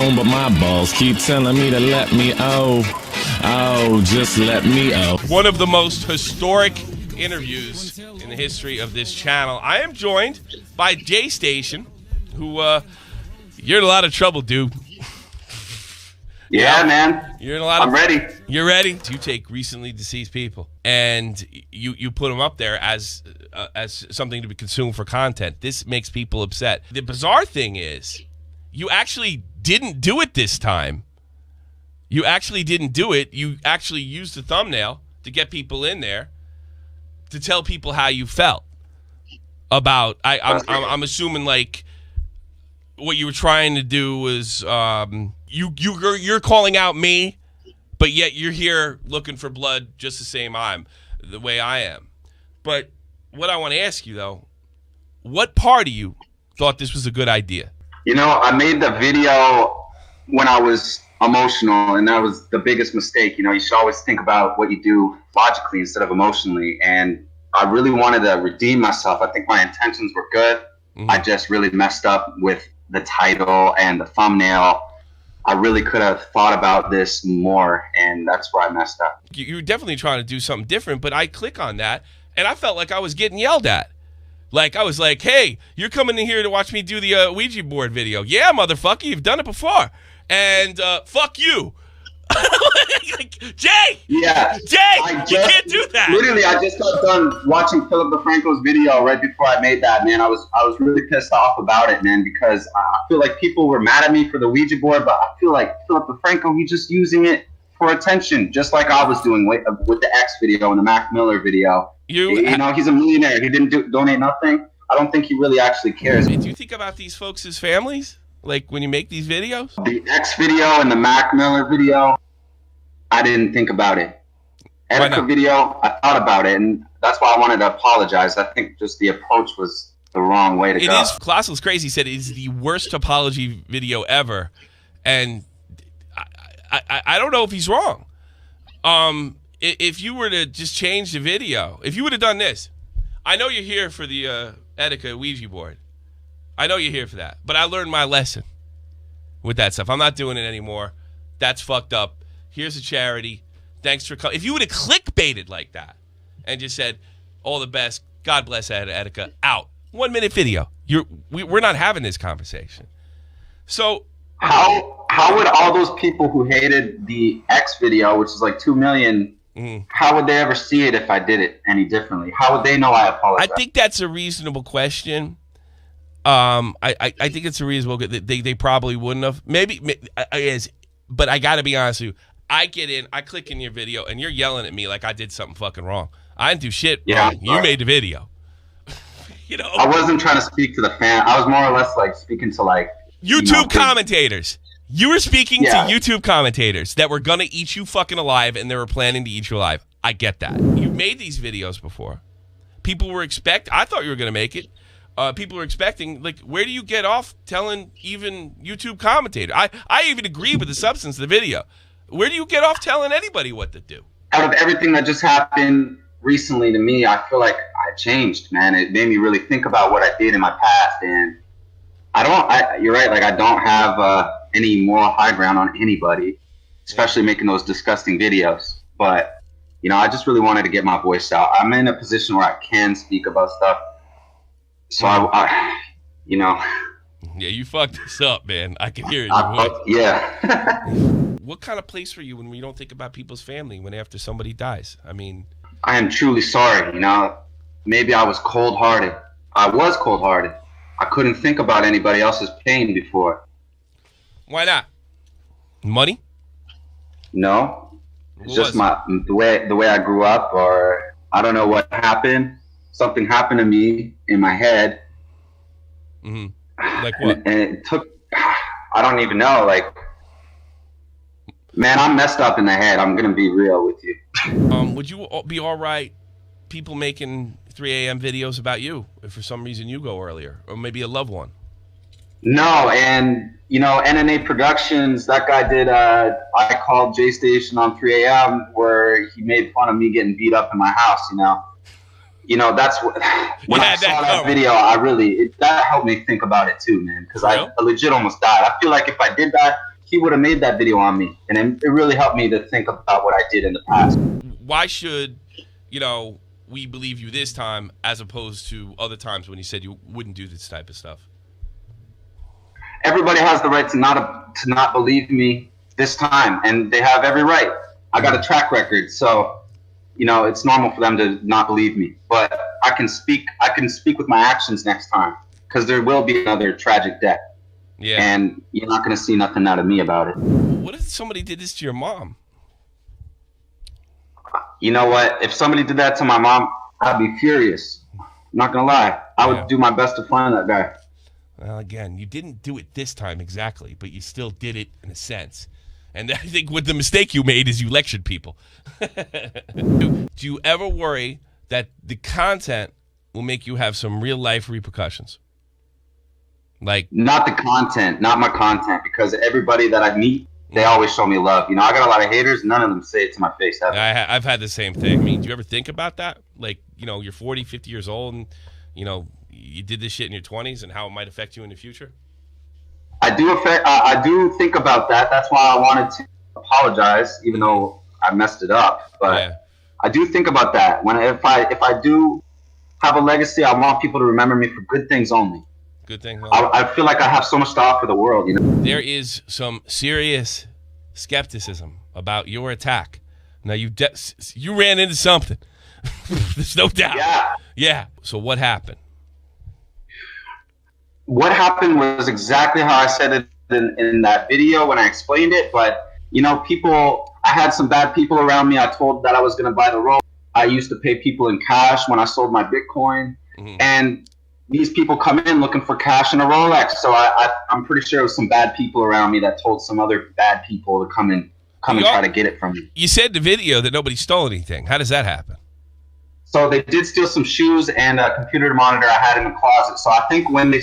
But my balls keep telling me to let me just let me One of the most historic interviews in the history of this channel. I am joined by ImJayStation, who you're in a lot of trouble, dude. Yeah, man. You're in a lot of. I'm ready. You're ready. You take recently deceased people and you put them up there as something to be consumed for content. This makes people upset. The bizarre thing is, you actually didn't do it this time. You actually didn't do it. You actually used the thumbnail to get people in there to tell people how you felt about. I'm assuming like what you were trying to do was you're calling out me, but yet you're here looking for blood just the way I am. But what I want to ask you though, what part of you thought this was a good idea? You know, I made the video when I was emotional, and that was the biggest mistake. You know, you should always think about what you do logically instead of emotionally. And I really wanted to redeem myself. I think my intentions were good. Mm-hmm. I just really messed up with the title and the thumbnail. I really could have thought about this more, and that's where I messed up. You were definitely trying to do something different, but I click on that, and I felt like I was getting yelled at. Like, I was like, hey, you're coming in here to watch me do the Ouija board video. Yeah, motherfucker, you've done it before. And fuck you. Like, Jay! Yeah. Jay, you can't do that. Literally, I just got done watching Philip DeFranco's video right before I made that, man. I was really pissed off about it, man, because I feel like people were mad at me for the Ouija board, but I feel like Philip DeFranco, he's just using it for attention, just like I was doing with the X video and the Mac Miller video. You know, he's a millionaire. He didn't donate nothing. I don't think he really actually cares. Do you think about these folks as families? Like when you make these videos? The X video and the Mac Miller video, I didn't think about it. Erica video, I thought about it, and that's why I wanted to apologize. I think just the approach was the wrong way to go. It is. Colossal's Crazy said it is the worst apology video ever, and I don't know if he's wrong. If you were to just change the video, if you would have done this, I know you're here for the Etika Ouija board. I know you're here for that, but I learned my lesson with that stuff. I'm not doing it anymore. That's fucked up. Here's a charity. Thanks for coming. If you would have clickbaited like that and just said, all the best, God bless Etika, out. 1 minute video. We're not having this conversation. So how would all those people who hated the X video, which is like 2 million, how would they ever see it if I did it any differently? How would they know I apologize? I think that's a reasonable question. I think it's a reasonable. They probably wouldn't have. Maybe but I got to be honest with you. I get in, I click in your video, and you're yelling at me like I did something fucking wrong. I didn't do shit wrong. You made the video. You know, I wasn't trying to speak to the fan. I was more or less like speaking to like YouTube commentators. You were speaking to YouTube commentators that were gonna eat you fucking alive, and they were planning to eat you alive. I get that. You've made these videos before. People were I thought you were gonna make it. People were expecting, like, where do you get off telling even YouTube commentators? I even agree with the substance of the video. Where do you get off telling anybody what to do? Out of everything that just happened recently to me, I feel like I changed, man. It made me really think about what I did in my past, and you're right, like I don't have any moral high ground on anybody, especially making those disgusting videos. But, you know, I just really wanted to get my voice out. I'm in a position where I can speak about stuff. So I you know. Yeah, you fucked this up, man. I can hear it in your voice. Yeah. What kind of place were you when you don't think about people's family when after somebody dies? I mean, I am truly sorry. You know, maybe I was cold-hearted. I was cold-hearted. I couldn't think about anybody else's pain before. Why not? Money? No, it's just the way I grew up, or I don't know what happened. Something happened to me in my head. Like what? And it took. I don't even know. Like, man, I'm messed up in the head. I'm gonna be real with you. Would you be all right? People making 3 a.m. videos about you if for some reason you go earlier, or maybe a loved one. No, and you know, NNA Productions, that guy did, I called ImJayStation on 3 a.m. where he made fun of me getting beat up in my house, you know, that's what, when I saw that video, that helped me think about it too, man, because I legit almost died. I feel like if I did that, he would have made that video on me, and it really helped me to think about what I did in the past. Why should, we believe you this time as opposed to other times when you said you wouldn't do this type of stuff? Everybody has the right to not believe me this time, and they have every right. I got a track record, so it's normal for them to not believe me. But I can speak with my actions next time, because there will be another tragic death. Yeah. And you're not going to see nothing out of me about it. What if somebody did this to your mom? You know what? If somebody did that to my mom, I'd be furious. I'm not going to lie. I would do my best to find that guy. Well, again, you didn't do it this time exactly, but you still did it in a sense. And I think what the mistake you made is you lectured people. Do you ever worry that the content will make you have some real life repercussions? Like, not the content, not my content, because everybody that I meet, they always show me love. I got a lot of haters. None of them say it to my face. I've had the same thing. I mean, do you ever think about that? Like, you're 40, 50 years old, and you did this shit in your 20s, and how it might affect you in the future? I do think about that. That's why I wanted to apologize, even though I messed it up. But I do think about that. If I do have a legacy, I want people to remember me for good things only. Good thing. I feel like I have so much to offer the world. There is some serious skepticism about your attack. Now you ran into something. There's no doubt. Yeah. So what happened? What happened was exactly how I said it in that video when I explained it. But I had some bad people around me. I told that I was going to buy the Rolex. I used to pay people in cash when I sold my Bitcoin, and these people come in looking for cash and a Rolex. So I'm pretty sure it was some bad people around me that told some other bad people to come and try to get it from me. You said in the video that nobody stole anything. How does that happen? So they did steal some shoes and a computer monitor I had in the closet. So I think when they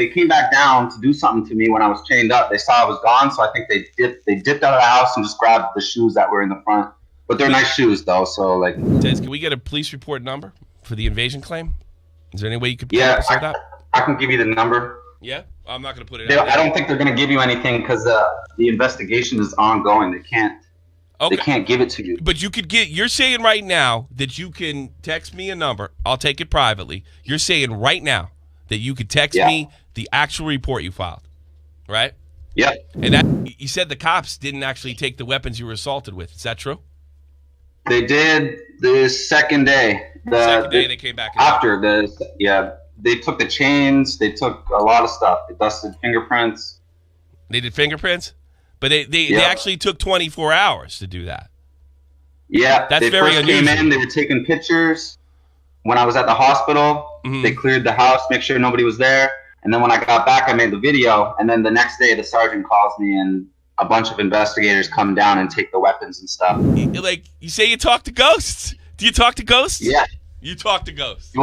came back down to do something to me when I was chained up, they saw I was gone. So I think they dipped out of the house and just grabbed the shoes that were in the front. But they're nice shoes though. So like, can we get a police report number for the invasion claim? Is there any way you could set up? I can give you the number. Yeah, I'm not going to put it. I don't think they're going to give you anything because the investigation is ongoing. They can't. Okay. They can't give it to you. But you could you're saying right now that you can text me a number. I'll take it privately. You're saying right now that you could text me the actual report you filed, right? Yep. And that you said the cops didn't actually take the weapons you were assaulted with. Is that true? They did the second day. The second day they came back. They took the chains. They took a lot of stuff. They dusted fingerprints. They did fingerprints? But they actually took 24 hours to do that. Yeah, that's they very first unusual. Came in, they were taking pictures. When I was at the hospital, they cleared the house, make sure nobody was there. And then when I got back, I made the video. And then the next day, the sergeant calls me, and a bunch of investigators come down and take the weapons and stuff. Like, you say you talk to ghosts. Do you talk to ghosts? Yeah. You talk to ghosts.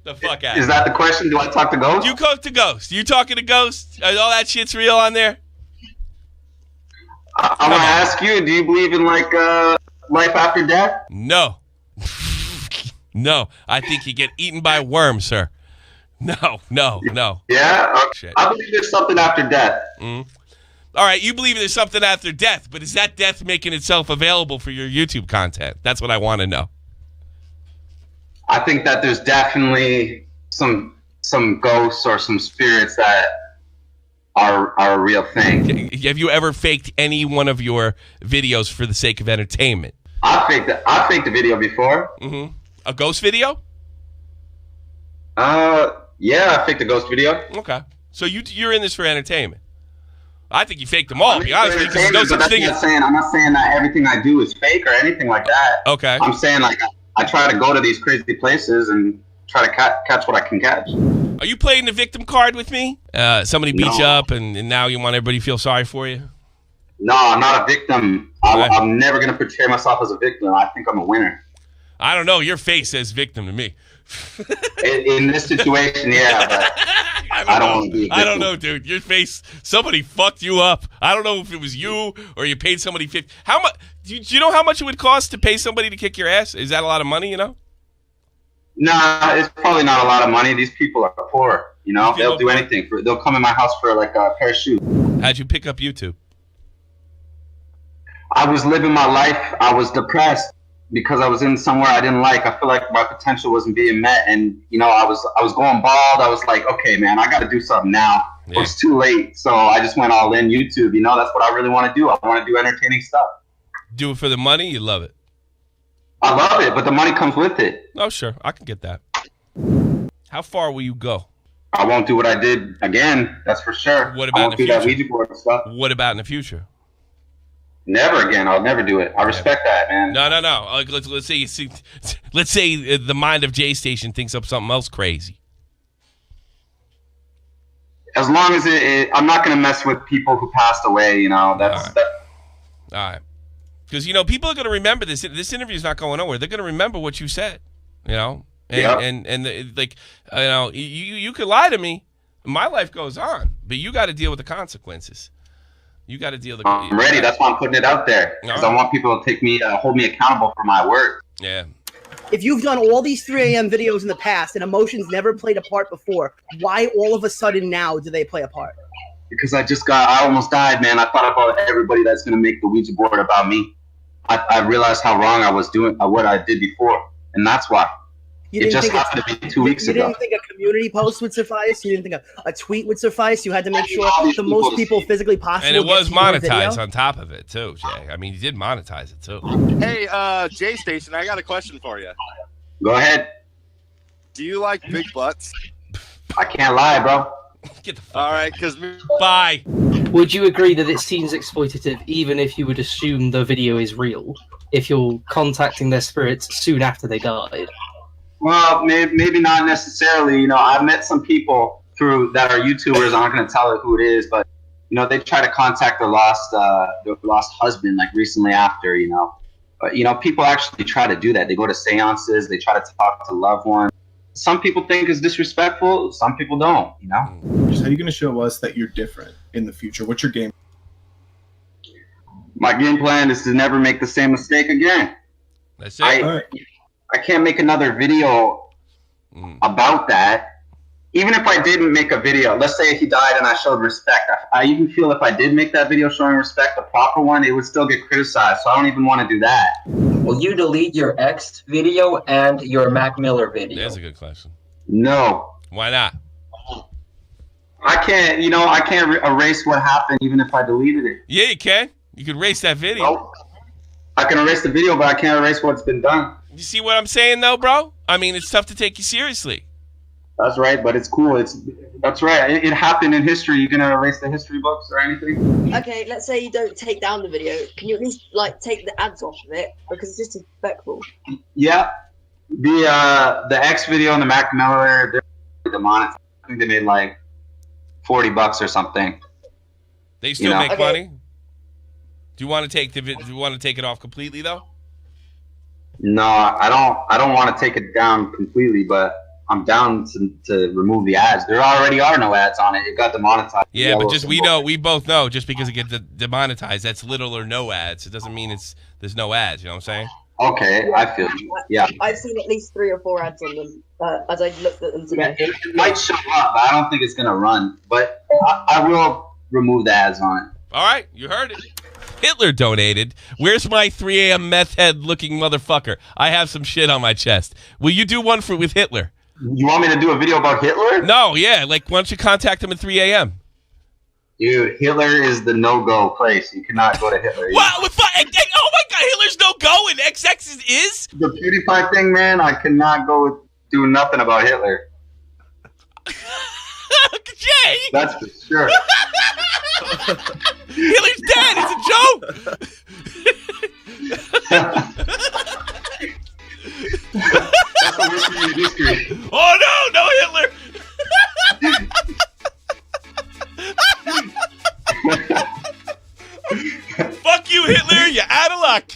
The fuck out. Is that the question? Do I talk to ghosts? You talk to ghosts. You talking to ghosts? All that shit's real on there? I'm going to ask you, do you believe in, like, life after death? No. No. I think you get eaten by worms, sir. No. Yeah? Okay. I believe there's something after death. Mm-hmm. All right, you believe there's something after death, but is that death making itself available for your YouTube content? That's what I want to know. I think that there's definitely some ghosts or some spirits that are a real thing. Have you ever faked any one of your videos for the sake of entertainment? I faked a video before. Mm-hmm. A ghost video? Yeah, I faked a ghost video. Okay, so you're in this for entertainment. I think you faked them all. To be honest with you, because no such thing. I'm not saying that everything I do is fake or anything like that. Okay. I'm saying like I try to go to these crazy places and try to catch what I can catch. Are you playing the victim card with me? Somebody beat you up, and now you want everybody to feel sorry for you? No, I'm not a victim. I'm never going to portray myself as a victim. I think I'm a winner. I don't know. Your face says victim to me. in this situation, yeah, but I don't want to be a victim. I don't know, dude. Your face, somebody fucked you up. I don't know if it was you or you paid somebody 50. How much? Do you know how much it would cost to pay somebody to kick your ass? Is that a lot of money, you know? Nah, it's probably not a lot of money. These people are poor, you know? They'll do anything. They'll come in my house for like a pair of shoes. How'd you pick up YouTube? I was living my life. I was depressed because I was in somewhere I didn't like. I feel like my potential wasn't being met, and I was going bald. I was like, okay, man, I got to do something now. Yeah. It's too late, so I just went all in YouTube. That's what I really want to do. I want to do entertaining stuff. Do it for the money. You love it. I love it, but the money comes with it. Oh, sure, I can get that. How far will you go? I won't do what I did again. That's for sure. What about I won't in the do future? That Ouija board stuff. What about in the future? Never again. I'll never do it. I respect that, man. No. Like, let's say the mind of JStation thinks up something else crazy. As long as I'm not going to mess with people who passed away. That's all right. Because people are going to remember this. This interview is not going nowhere. They're going to remember what you said. And you could lie to me. My life goes on, but you got to deal with the consequences. You got to deal with. I'm ready. That's why I'm putting it out there because I want people to hold me accountable for my work. Yeah. If you've done all these 3 a.m. videos in the past and emotions never played a part before, why all of a sudden now do they play a part? Because I almost died, man. I thought about everybody that's going to make the Ouija board about me. I realized how wrong I was doing what I did before, and that's why. It just happened to be 2 weeks ago. You didn't think a community post would suffice? You didn't think a tweet would suffice? You had to make sure the most people physically possible. And it was monetized on top of it, too, Jay. I mean, you did monetize it, too. Hey, JStation, I got a question for you. Go ahead. Do you like big butts? I can't lie, bro. Get the fuck All right, because... Bye. Would you agree that it seems exploitative even if you would assume the video is real, if you're contacting their spirits soon after they died? Well, maybe not necessarily. I've met some people that are YouTubers. I'm not going to tell who it is, but they try to contact their lost husband like recently after. But people actually try to do that. They go to seances. They try to talk to loved ones. Some people think it's disrespectful. Some people don't. So how are you going to show us that you're different in the future? What's your game? My game plan is to never make the same mistake again. That's it. I can't make another video about that. Even if I didn't make a video, let's say he died and I showed respect. I even feel if I did make that video showing respect, the proper one, it would still get criticized. So I don't even want to do that. Will you delete your X video and your Mac Miller video? That's a good question. No. Why not? I can't, I can't erase what happened even if I deleted it. Yeah, you can. You can erase that video. Nope. I can erase the video, but I can't erase what's been done. You see what I'm saying, though, bro? I mean, it's tough to take you seriously. That's right, but it's cool. That's right. It happened in history. You gonna erase the history books or anything? Okay, let's say you don't take down the video. Can you at least take the ads off of it because it's just disrespectful? Yeah, the X video and the Mac Miller, they're demonetized. I think they made like $40 or something. They still make money. Do you want to take it off completely though? No, I don't want to take it down completely, but I'm down to remove the ads. There already are no ads on it. It got demonetized. Yeah, but we both know just because it gets demonetized, that's little or no ads. It doesn't mean there's no ads. You know what I'm saying? Okay, I feel you. Yeah. I've seen at least 3 or 4 ads on them as I looked at them today. Yeah, it might show up, but I don't think it's gonna run. But I will remove the ads on it. All right, you heard it. Hitler donated. Where's my 3 a.m. meth head looking motherfucker? I have some shit on my chest. Will you do one with Hitler? You want me to do a video about Hitler? No, yeah. Why don't you contact him at 3 a.m.? Dude, Hitler is the no-go place. You cannot go to Hitler. Wow, oh my God, Hitler's no-go and XX is? The PewDiePie thing, man, I cannot go do nothing about Hitler. Jay! That's for sure. Hitler's dead. It's a joke. That's the worst thing in history. Oh no, Hitler! Fuck you, Hitler. You're out of luck.